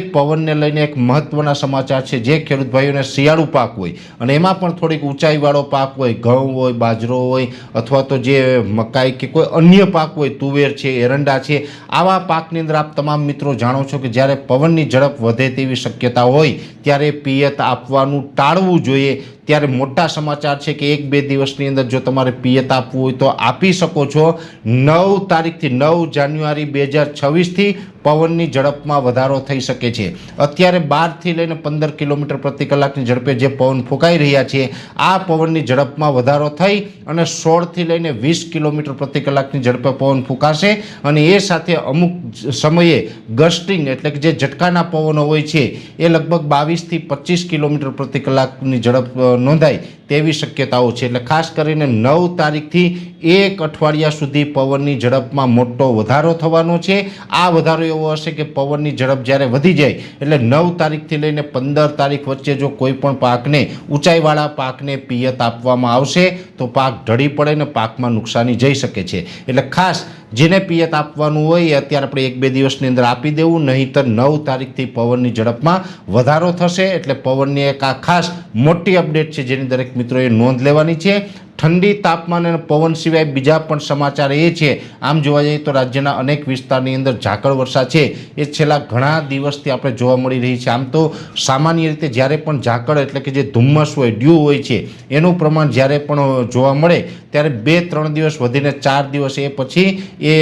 પવનને લઈને એક મહત્વના સમાચાર છે। જે ખેડૂત ભાઈઓને શિયાળુ પાક હોય અને એમાં પણ થોડીક ઊંચાઈવાળો પાક હોય, ઘઉં હોય, બાજરો હોય અથવા તો જે મકાઈ કે કોઈ અન્ય પાક હોય, તુવેર છે, એરંડા છે, આવા પાકની અંદર આપ તમામ મિત્રો જાણો છો કે જ્યારે પવનની ઝડપ વધે તેવી શક્યતા હોય ત્યારે પિયત આપવાનું ટાળવું જોઈએ। ત્યારે મોટા સમાચાર છે કે 1-2 દિવસની અંદર જો તમારે પિયત આપવું હોય તો આપી શકો છો। 9 તારીખથી 9 જાન્યુઆરી 2026થી પવનની ઝડપમાં વધારો થઈ શકે છે। અત્યારે 12થી લઈને 15 કિલોમીટર પ્રતિ કલાકની ઝડપે જે પવન ફૂંકાઈ રહ્યા છે, આ પવનની ઝડપમાં વધારો થઈ અને 16થી લઈને 20 કિલોમીટર પ્રતિ કલાકની ઝડપે પવન ફૂંકાશે અને એ સાથે અમુક સમયે ગસ્ટિંગ એટલે કે જે ઝટકાના પવનો હોય છે એ લગભગ 22થી 25 કિલોમીટર પ્રતિ કલાકની ઝડપ નોંધાય તેવી શક્યતાઓ છે। એટલે ખાસ કરીને 9 તારીખથી 1 અઠવાડિયા સુધી પવનની ઝડપમાં મોટો વધારો થવાનો છે। આ વધારો એવો હશે કે પવનની ઝડપ જ્યારે વધી જાય એટલે 9 તારીખથી લઈને 15 તારીખ વચ્ચે જો કોઈ પણ પાકને, ઊંચાઈવાળા પાકને પિયત આપવામાં આવશે તો પાક ઢળી પડે ને પાકમાં નુકસાની જઈ શકે છે। એટલે ખાસ જેને પિયત આપવાનું હોય એ અત્યારે આપણે 1-2 દિવસની અંદર આપી દેવું, નહીંતર 9 તારીખથી પવનની ઝડપમાં વધારો થશે। એટલે પવનની એક આ ખાસ મોટી અપડેટ છે જેની દરેક મિત્રોએ નોંધ લેવાની છે। ઠંડી, તાપમાન અને પવન સિવાય બીજા પણ સમાચાર એ છે, આમ જોવા જઈએ તો રાજ્યના અનેક વિસ્તારની અંદર ઝાકળ વર્ષા છે એ છેલ્લા ઘણા દિવસથી આપણે જોવા મળી રહી છે। આમ તો સામાન્ય રીતે જ્યારે પણ ઝાકળ એટલે કે જે ધુમ્મસ હોય, ડ્યુ હોય છે, એનું પ્રમાણ જ્યારે પણ જોવા મળે ત્યારે 2-3 દિવસ વધીને 4 દિવસ એ પછી એ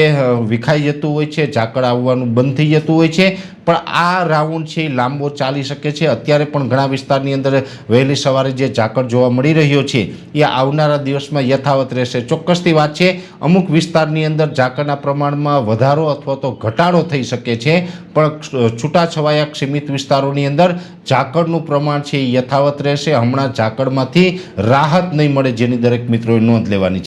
વિખાઈ જતું હોય છે, ઝાકળ આવવાનું બંધ થઈ જતું હોય છે। પણ આ રાઉન્ડ છે એ લાંબો ચાલી શકે છે। અત્યારે પણ ઘણા વિસ્તારની અંદર વહેલી સવારે જે ઝાકળ જોવા મળી રહ્યો છે એ આવનારા દિવસમાં યથાવત રહેશે। ચોક્કસથી વાત છે, અમુક વિસ્તારની અંદર ઝાકળના પ્રમાણમાં વધારો અથવા તો ઘટાડો થઈ શકે છે, પણ છૂટાછવાયા સીમિત વિસ્તારોની અંદર ઝાકળનું પ્રમાણ છે એ યથાવત રહેશે। હમણાં ઝાકળમાંથી રાહત નહીં મળે જેની દરેક મિત્રોએ નોંધ લેવાની છે।